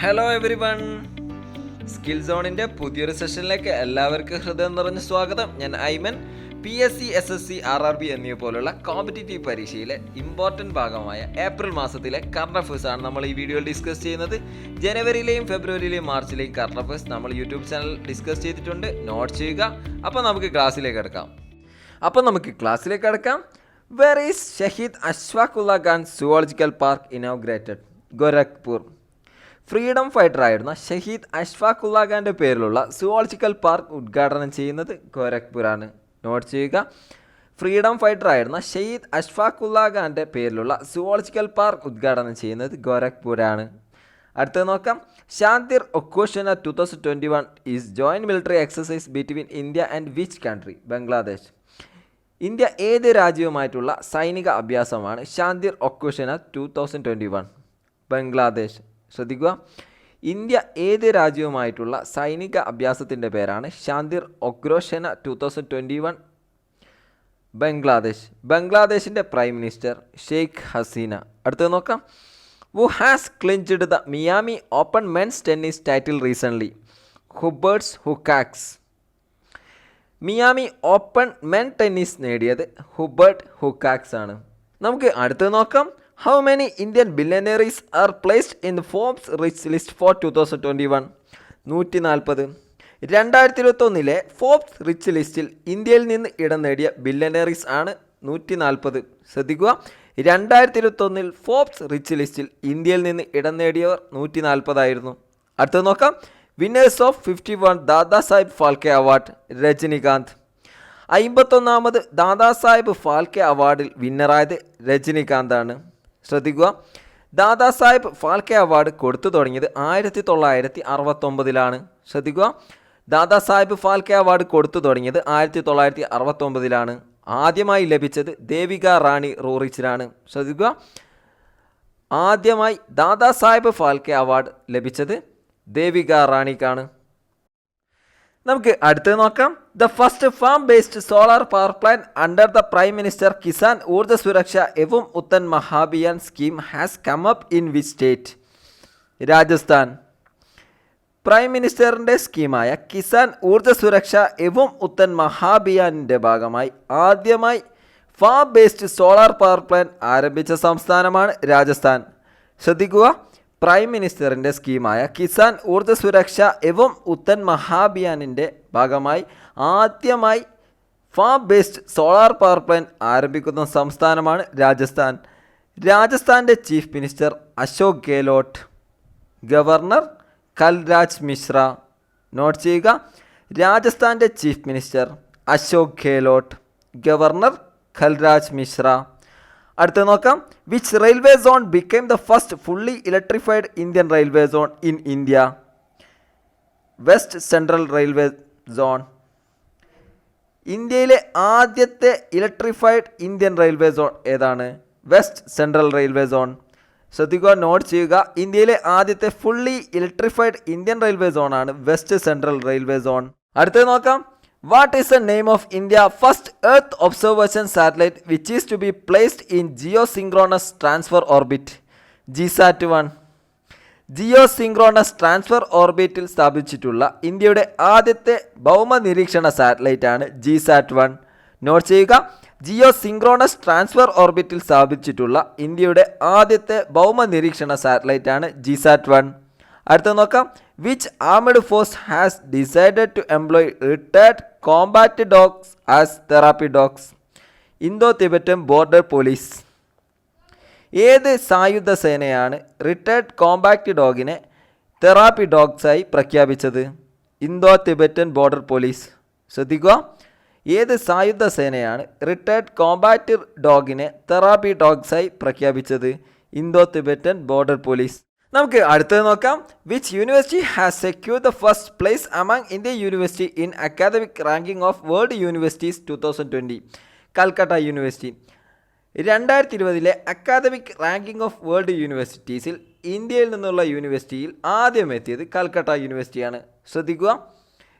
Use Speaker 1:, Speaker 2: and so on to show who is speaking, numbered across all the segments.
Speaker 1: Hello every one, skill സോണിൻ്റെ പുതിയൊരു സെഷനിലേക്ക് എല്ലാവർക്കും ഹൃദയം നിറഞ്ഞ സ്വാഗതം. ഞാൻ ഐമൻ. PSC, SSC RRB എന്നിവ പോലുള്ള കോമ്പറ്റേറ്റീവ് പരീക്ഷയിലെ ഇമ്പോർട്ടൻറ്റ് ഭാഗമായ ഏപ്രിൽ മാസത്തിലെ കറണ്ട് അഫയേഴ്സ് ആണ് നമ്മൾ ഈ വീഡിയോയിൽ ഡിസ്കസ് ചെയ്യുന്നത്. ജനുവരിയിലെയും ഫെബ്രുവരിയിലെയും മാർച്ചിലെയും കറണ്ട് അഫയേഴ്സ് നമ്മൾ യൂട്യൂബ് ചാനൽ ഡിസ്കസ് ചെയ്തിട്ടുണ്ട്. നോട്ട് ചെയ്യുക. അപ്പോൾ നമുക്ക് ക്ലാസ്സിലേക്ക് കിടക്കാം. Where is Shaheed Ashfaqulla Khan zoological park inaugurated? Gorakhpur. Freedom fighter ആയിരുന്ന ഷഹീദ് അഷ്ഫാഖുള്ള ഖാൻ്റെ പേരിലുള്ള സുവോളജിക്കൽ പാർക്ക് ഉദ്ഘാടനം ചെയ്യുന്നത് ഗോരഖ്പൂരാണ്. നോട്ട് ചെയ്യുക. ഫ്രീഡം ഫൈറ്റർ ആയിരുന്ന ഷഹീദ് അഷ്ഫാഖുള്ള ഖാൻ്റെ പേരിലുള്ള സുവോളജിക്കൽ പാർക്ക് ഉദ്ഘാടനം ചെയ്യുന്നത് ഗോരഖ്പൂരാണ്. അടുത്തത് നോക്കാം. ശാന്തിർ ഒക്കൂഷൻ 2021 is joint military exercise between India and which country? Bangladesh. India ഏത് രാജ്യവുമായിട്ടുള്ള സൈനിക അഭ്യാസമാണ് ശാന്തിർ ഒക്കൂഷൻ 2021? ബംഗ്ലാദേശ്. ശ്രദ്ധിക്കുക, ഇന്ത്യ ഏത് രാജ്യവുമായിട്ടുള്ള സൈനിക അഭ്യാസത്തിൻ്റെ പേരാണ് ശാന്തിർ ഒക്രോഷന 2021? ബംഗ്ലാദേശ്. ബംഗ്ലാദേശിൻ്റെ പ്രൈം മിനിസ്റ്റർ ഷെയ്ഖ് ഹസീന. അടുത്തത് നോക്കാം. Who has clinched the Miami Open men's tennis title recently? Huberts Hurkacz. Miami Open men tennis നേടിയത് ഹുബർട്ട് ഹുക്കാക്സ് ആണ്. നമുക്ക് അടുത്തത് നോക്കാം. How many Indian billionaires are placed in Forbes rich list for 2021? 140. 2021 Forbes rich ലിസ്റ്റിൽ ഇന്ത്യയിൽ നിന്ന് ഇടം നേടിയ ബില്യനറീസ് ആണ് 140. ശ്രദ്ധിക്കുക, 2021 ഫോബ്സ് റിച്ച് ലിസ്റ്റിൽ ഇന്ത്യയിൽ നിന്ന് ഇടം നേടിയവർ 140 ആയിരുന്നു. അടുത്തത് നോക്കാം. Winners of 51 Dadasaheb Phalke award. Rajinikanth. 51ാമത് ദാദാസാഹിബ് ഫാൽക്കെ അവാർഡിൽ വിന്നറായത് രജനികാന്താണ്. ശ്രദ്ധിക്കുക, ദാദാസാഹിബ് ഫാൽക്കെ അവാർഡ് കൊടുത്തു തുടങ്ങിയത് 1969. ശ്രദ്ധിക്കുക, ദാദാസാഹിബ് ഫാൽക്കെ അവാർഡ് കൊടുത്തു തുടങ്ങിയത് 1969. ആദ്യമായി ലഭിച്ചത് ദേവിക റാണി റൂറിച്ചിനാണ്. ശ്രദ്ധിക്കുക, ആദ്യമായി ദാദാസാഹിബ് ഫാൽക്കെ അവാർഡ് ലഭിച്ചത് ദേവിക റാണിക്കാണ്. നമുക്ക് അടുത്തത് നോക്കാം. The first farm based solar power plant under the prime minister Kisan Urja Suraksha Evam Utthan Mahabhiyan scheme has come up in which state? Rajasthan. Prime മിനിസ്റ്ററിൻ്റെ സ്കീമായ കിസാൻ ഊർജ സുരക്ഷ എവം ഉത്തൻ മഹാഭിയാനിൻ്റെ ഭാഗമായി ആദ്യമായി farm based solar power plant ആരംഭിച്ച സംസ്ഥാനമാണ് രാജസ്ഥാൻ. ശ്രദ്ധിക്കുക, പ്രൈം മിനിസ്റ്ററിൻ്റെ സ്കീമായ കിസാൻ ഊർജ സുരക്ഷ എവം ഉത്തൻ മഹാഭിയാനിൻ്റെ ഭാഗമായി ആദ്യമായി farm based solar power plant ആരംഭിക്കുന്ന സംസ്ഥാനമാണ് രാജസ്ഥാൻ. രാജസ്ഥാൻ്റെ chief minister Ashok Gehlot. Governor Kalraj Mishra. Note ചെയ്യുക, രാജസ്ഥാൻ്റെ chief minister Ashok Gehlot, governor Kalraj Mishra. അടുത്ത നോക്കാം. Which railway zone became the first fully electrified Indian railway zone in India? West central railway zone. ഇന്ത്യയിലെ ആദ്യത്തെ ഇലക്ട്രിഫൈഡ് ഇന്ത്യൻ റെയിൽവേ സോൺ ഏതാണ്? West central railway zone. ശ്രദ്ധിക്കുക, note ചെയ്യുക, ഇന്ത്യയിലെ ആദ്യത്തെ fully electrified Indian railway സോണാണ് west central railway zone. അടുത്തത് നോക്കാം. What is the name of India's first Earth observation satellite which is to be placed in geosynchronous transfer orbit? GSAT-1. Geosynchronous transfer ഓർബിറ്റിൽ സ്ഥാപിച്ചിട്ടുള്ള ഇന്ത്യയുടെ ആദ്യത്തെ ഭൗമ നിരീക്ഷണ സാറ്റലൈറ്റാണ് GSAT-1. നോട്ട് ചെയ്യുക, ജിയോസിങ്ക്രോണസ് transfer ഓർബിറ്റിൽ സ്ഥാപിച്ചിട്ടുള്ള ഇന്ത്യയുടെ ആദ്യത്തെ ഭൗമ നിരീക്ഷണ സാറ്റലൈറ്റാണ് GSAT-1. അടുത്ത നോക്കാം. Which armed force has decided to employ retired combat dogs as therapy dogs? Indo Tibetan Border Police. ഏത് സായുധ സേനയാണ് റിട്ടയർഡ് കോമ്പാക്റ്റ് ഡോഗിനെ തെറാപ്പി ഡോഗ്സായി പ്രഖ്യാപിച്ചത്? Indo Tibetan Border Police. ശ്രദ്ധിക്കുക, ഏത് സായുധ സേനയാണ് റിട്ടയർഡ് കോമ്പാക്റ്റ് ഡോഗിനെ തെറാപ്പി ഡോഗ്സായി പ്രഖ്യാപിച്ചത്? Indo Tibetan Border Police. നമുക്ക് അടുത്തത് നോക്കാം. Which university has secured the first place among Indian university in academic ranking of world universities 2020? Calcutta university. 2020 academic ranking of world യൂണിവേഴ്സിറ്റീസിൽ ഇന്ത്യയിൽ നിന്നുള്ള യൂണിവേഴ്സിറ്റിയിൽ ആദ്യം എത്തിയത് കൽക്കട്ട യൂണിവേഴ്സിറ്റിയാണ്. ശ്രദ്ധിക്കുക,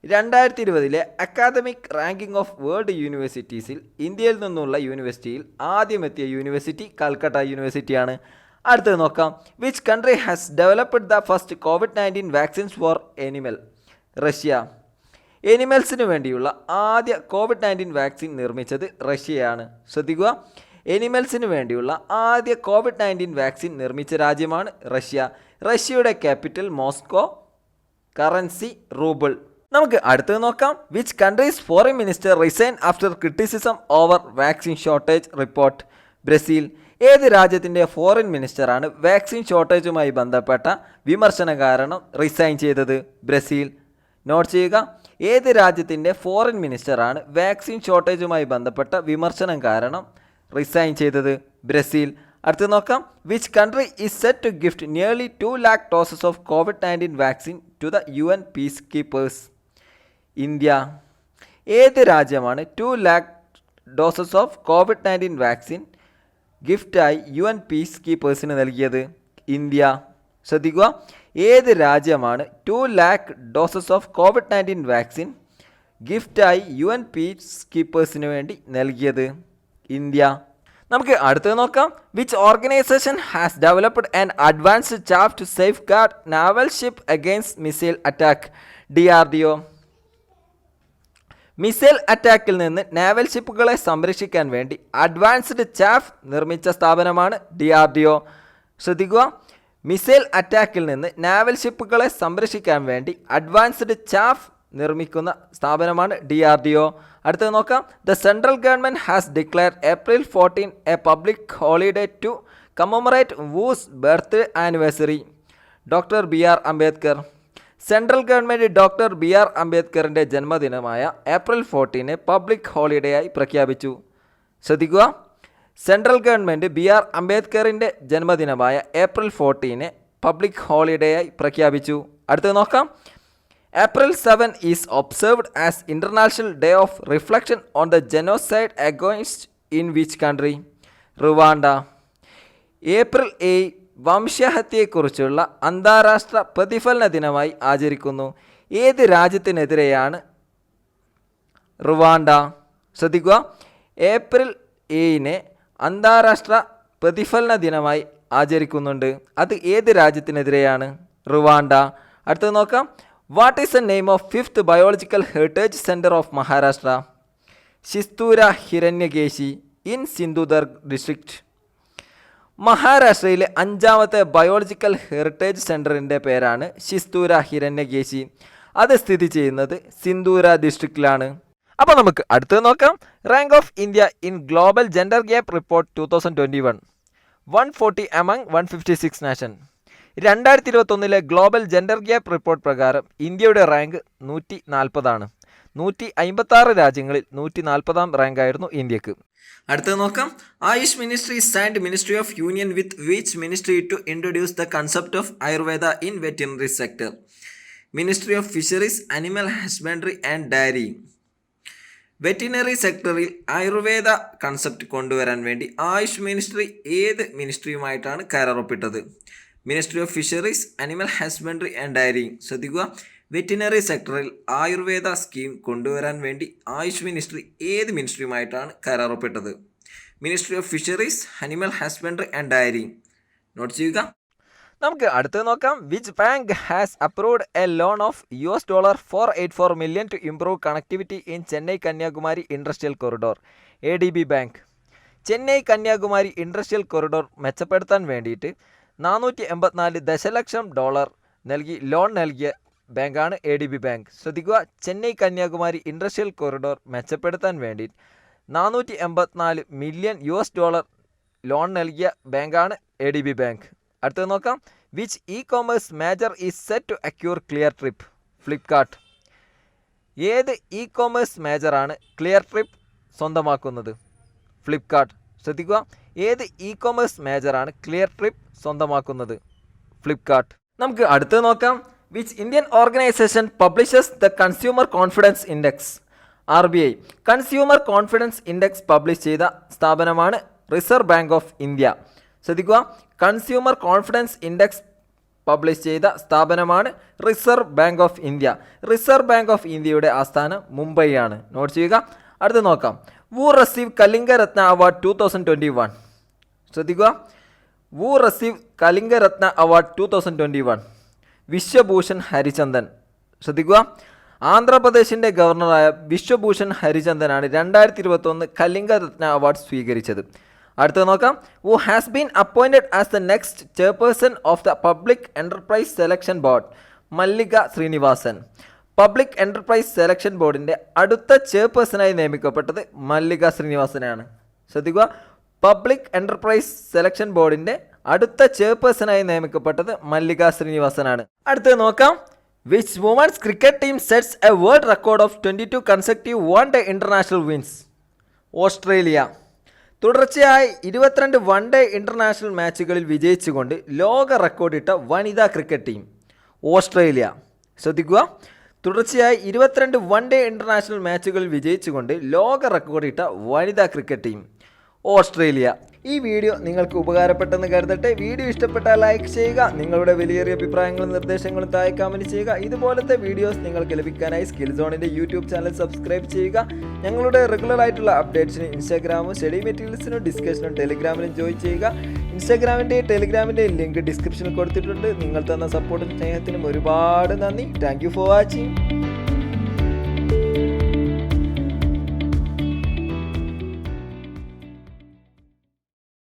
Speaker 1: 2020 അക്കാദമിക് റാങ്കിംഗ് ഓഫ് വേൾഡ് യൂണിവേഴ്സിറ്റീസിൽ ഇന്ത്യയിൽ നിന്നുള്ള യൂണിവേഴ്സിറ്റിയിൽ ആദ്യം എത്തിയ യൂണിവേഴ്സിറ്റി കൽക്കട്ട യൂണിവേഴ്സിറ്റിയാണ്. അടുത്തത് നോക്കാം. Which country has developed the first COVID-19 vaccines for animal? Russia. എനിമൽസിന് വേണ്ടിയുള്ള ആദ്യ COVID-19 വാക്സിൻ നിർമ്മിച്ചത് റഷ്യയാണ്. ശ്രദ്ധിക്കുക, എനിമൽസിന് വേണ്ടിയുള്ള ആദ്യ COVID-19 വാക്സിൻ നിർമ്മിച്ച രാജ്യമാണ് റഷ്യ. റഷ്യയുടെ ക്യാപിറ്റൽ മോസ്കോ, കറൻസി റൂബിൾ. നമുക്ക് അടുത്തത് നോക്കാം. Which countries foreign minister resign after criticism over vaccine shortage report? Brazil. ഏത് രാജ്യത്തിൻ്റെ ഫോറിൻ മിനിസ്റ്ററാണ് വാക്സിൻ ഷോർട്ടേജുമായി ബന്ധപ്പെട്ട വിമർശനം കാരണം റിസൈൻ ചെയ്തത്? ബ്രസീൽ. നോട്ട് ചെയ്യുക, ഏത് രാജ്യത്തിൻ്റെ ഫോറിൻ മിനിസ്റ്ററാണ് വാക്സിൻ ഷോർട്ടേജുമായി ബന്ധപ്പെട്ട വിമർശനം കാരണം റിസൈൻ ചെയ്തത്? ബ്രസീൽ. അടുത്ത് നോക്കാം. Which country is set to gift nearly 2 lakh doses of COVID-19 vaccine to the UN peace keepers? India. ഏത് രാജ്യമാണ് 2 lakh doses of COVID-19 vaccine ഗിഫ്റ്റായി UN പീസ് കീപ്പേഴ്സിന് നൽകിയത്? ഇന്ത്യ. ശ്രദ്ധിക്കുക, ഏത് രാജ്യമാണ് 2 lakh doses of COVID-19 vaccine ഗിഫ്റ്റായി UN peace കീപ്പേഴ്സിന് വേണ്ടി നൽകിയത്? ഇന്ത്യ. നമുക്ക് അടുത്തത് നോക്കാം. Which organisation has developed an advanced chart to safeguard naval ship against missile attack? DRDO. Missile അറ്റാക്കിൽ നിന്ന് നാവൽ ഷിപ്പുകളെ സംരക്ഷിക്കാൻ വേണ്ടി അഡ്വാൻസ്ഡ് ചാഫ് നിർമ്മിച്ച സ്ഥാപനമാണ് DRDO. ശ്രദ്ധിക്കുക, മിസൈൽ അറ്റാക്കിൽ നിന്ന് നാവൽ ഷിപ്പുകളെ സംരക്ഷിക്കാൻ വേണ്ടി അഡ്വാൻസ്ഡ് ചാഫ് നിർമ്മിക്കുന്ന സ്ഥാപനമാണ് DRDO. അടുത്തത് നോക്കാം. The central government has declared April 14 a public holiday to commemorate whose birth anniversary? Doctor BR Ambedkar. Central government doctor BR അംബേദ്കറിൻ്റെ ജന്മദിനമായ April 14 പബ്ലിക് ഹോളിഡേ ആയി പ്രഖ്യാപിച്ചു. ശ്രദ്ധിക്കുക, സെൻട്രൽ ഗവൺമെൻറ് BR അംബേദ്കറിൻ്റെ ജന്മദിനമായ April 14 പബ്ലിക് ഹോളിഡേ ആയി പ്രഖ്യാപിച്ചു. അടുത്തത് നോക്കാം. April 7 is observed as International Day of Reflection on the Genocide against in which country? Rwanda. April 8 വംശഹത്യയെക്കുറിച്ചുള്ള അന്താരാഷ്ട്ര പ്രതിഫലന ദിനമായി ആചരിക്കുന്നു. ഏത് രാജ്യത്തിനെതിരെയാണ്? റുവാണ്ട. ശ്രദ്ധിക്കുക, April 7 അന്താരാഷ്ട്ര പ്രതിഫലന ദിനമായി ആചരിക്കുന്നുണ്ട്. അത് ഏത് രാജ്യത്തിനെതിരെയാണ്? റുവാണ്ട. അടുത്തത് നോക്കാം. What is the name of 5th biological heritage centre of Maharashtra? Shistura Hiranyakeshi in Sindhudurg district. മഹാരാഷ്ട്രയിലെ 5ാമത്തെ ബയോളജിക്കൽ ഹെറിറ്റേജ് സെൻറ്ററിൻ്റെ പേരാണ് ശിസ്തൂര ഹിരണ്യകേശി. അത് സ്ഥിതി ചെയ്യുന്നത് സിന്ധൂര ഡിസ്ട്രിക്റ്റിലാണ്. അപ്പോൾ നമുക്ക് അടുത്തത് നോക്കാം. Rank of India in global gender gap report 2021. 140 among 156 nation. 2021 global gender gap report പ്രകാരം ഇന്ത്യയുടെ റാങ്ക് 140 156 രാജ്യങ്ങളിൽ 140 റാങ്കായിരുന്നു ഇന്ത്യക്ക്. അടുത്തത് നോക്കാം. Ayush ministry signed ministry of union with which ministry to introduce the concept of Ayurveda in veterinary sector? Ministry of fisheries, animal husbandry and dairy. Veterinary സെക്ടറിൽ Ayurveda concept കൊണ്ടുവരാൻ വേണ്ടി Ayush ministry ഏത് മിനിസ്ട്രിയുമായിട്ടാണ് കരാറൊപ്പിട്ടത്? Ministry of fisheries, animal husbandry and dairy. ശ്രദ്ധിക്കുക, veterinary സെക്ടറിൽ Ayurveda scheme കൊണ്ടുവരാൻ വേണ്ടി ആയുഷ് മിനിസ്ട്രി ഏത് മിനിസ്ട്രിയുമായിട്ടാണ് കരാറൊപ്പിട്ടത്? Ministry of fisheries, animal husbandry and dairy. Note ചെയ്യുക. നമുക്ക് അടുത്തത് നോക്കാം. Which bank has approved a loan of $484 million to improve connectivity in Chennai Kanyakumari industrial corridor? ADB bank. Chennai Kanyakumari industrial corridor മെച്ചപ്പെടുത്താൻ വേണ്ടിയിട്ട് $484 ദശലക്ഷം നൽകി ലോൺ നൽകിയ ബാങ്കാണ് ADB ബാങ്ക്. ശ്രദ്ധിക്കുക, ചെന്നൈ കന്യാകുമാരി ഇൻഡസ്ട്രിയൽ കൊറിഡോർ മെച്ചപ്പെടുത്താൻ വേണ്ടി $484 million ലോൺ നൽകിയ ബാങ്കാണ് ADB ബാങ്ക്. അടുത്തത് നോക്കാം. Which e commerce major is set to acquire Cleartrip? Flipkart. ഏത് ഇ കോമേഴ്സ് മേജറാണ് ക്ലിയർ ട്രിപ്പ് സ്വന്തമാക്കുന്നത്? ഫ്ലിപ്കാർട്ട്. ശ്രദ്ധിക്കുക, ഏത് ഇ കോമേഴ്സ് മേജറാണ് ക്ലിയർ ട്രിപ്പ് സ്വന്തമാക്കുന്നത്? ഫ്ലിപ്കാർട്ട്. നമുക്ക് അടുത്തത് നോക്കാം. Which Indian organisation publishes the consumer confidence index? RBI. Consumer confidence index publish ചെയ്ത സ്ഥാപനമാണ് റിസർവ് ബാങ്ക് ഓഫ് ഇന്ത്യ. ശ്രദ്ധിക്കുക, കൺസ്യൂമർ കോൺഫിഡൻസ് ഇൻഡെക്സ് പബ്ലിഷ് ചെയ്ത സ്ഥാപനമാണ് Reserve Bank of India. Reserve Bank of ഇന്ത്യയുടെ ആസ്ഥാനം മുംബൈയാണ്. നോട്ട് ചെയ്യുക. അടുത്ത് നോക്കാം. വു റിസീവ് കലിംഗ രത്ന അവാർഡ് 2021? ശ്രദ്ധിക്കുക, Who received Kalinga Ratna Award 2021? Vishwabhushan Harichandan. ശ്രദ്ധിക്കുക, ആന്ധ്രാപ്രദേശിൻ്റെ ഗവർണറായ വിശ്വഭൂഷൺ ഹരിചന്ദനാണ് 2021 കലിംഗ രത്ന അവാർഡ് സ്വീകരിച്ചത്. അടുത്തത് നോക്കാം. Who has been appointed as the next chairperson of the public enterprise selection board? Mallika Srinivasan. Public enterprise selection ബോർഡിൻ്റെ അടുത്ത ചെയർപേഴ്സണായി നിയമിക്കപ്പെട്ടത് മല്ലിക ശ്രീനിവാസനാണ്. ശ്രദ്ധിക്കുക, പബ്ലിക് എൻ്റർപ്രൈസ് സെലക്ഷൻ ബോർഡിൻ്റെ അടുത്ത ചെയർപേഴ്സണായി നിയമിക്കപ്പെട്ടത് മല്ലിക ശ്രീനിവാസനാണ്. അടുത്തത് നോക്കാം. Which women's cricket team sets a world record of 22 consecutive one day international wins? Australia. തുടർച്ചയായി 22 one day international മാച്ചുകളിൽ വിജയിച്ചുകൊണ്ട് ലോക റെക്കോർഡിട്ട വനിതാ ക്രിക്കറ്റ് ടീം ഓസ്ട്രേലിയ. ശ്രദ്ധിക്കുക, തുടർച്ചയായി 22 വൺ ഡേ ഇൻ്റർനാഷണൽ മാച്ചുകളിൽ വിജയിച്ചുകൊണ്ട് ലോക റെക്കോർഡിട്ട വനിതാ ക്രിക്കറ്റ് ടീം ഓസ്ട്രേലിയ. ഈ വീഡിയോ നിങ്ങൾക്ക് ഉപകാരപ്പെട്ടെന്ന് കരുതട്ടെ. വീഡിയോ ഇഷ്ടപ്പെട്ടാൽ ലൈക്ക് ചെയ്യുക. നിങ്ങളുടെ വിലയേറിയ അഭിപ്രായങ്ങളും നിർദ്ദേശങ്ങളും താഴെ കമൻറ്റ് ചെയ്യുക. ഇതുപോലത്തെ വീഡിയോസ് നിങ്ങൾക്ക് ലഭിക്കാനായി സ്കിൽ സോണിൻ്റെ യൂട്യൂബ് ചാനൽ സബ്സ്ക്രൈബ് ചെയ്യുക. ഞങ്ങളുടെ റെഗുലർ ആയിട്ടുള്ള അപ്ഡേറ്റ്സിന് ഇൻസ്റ്റാഗ്രാമും സ്റ്റഡി മെറ്റീരിയൽസിനും ഡിസ്കഷനും ടെലിഗ്രാമിലും ജോയിൻ ചെയ്യുക. ഇൻസ്റ്റാഗ്രാമിൻ്റെയും ടെലിഗ്രാമിൻ്റെയും ലിങ്ക് ഡിസ്ക്രിപ്ഷനിൽ കൊടുത്തിട്ടുണ്ട്. നിങ്ങൾ തന്ന സപ്പോർട്ടും സ്നേഹത്തിനും ഒരുപാട് നന്ദി. Thank you for watching.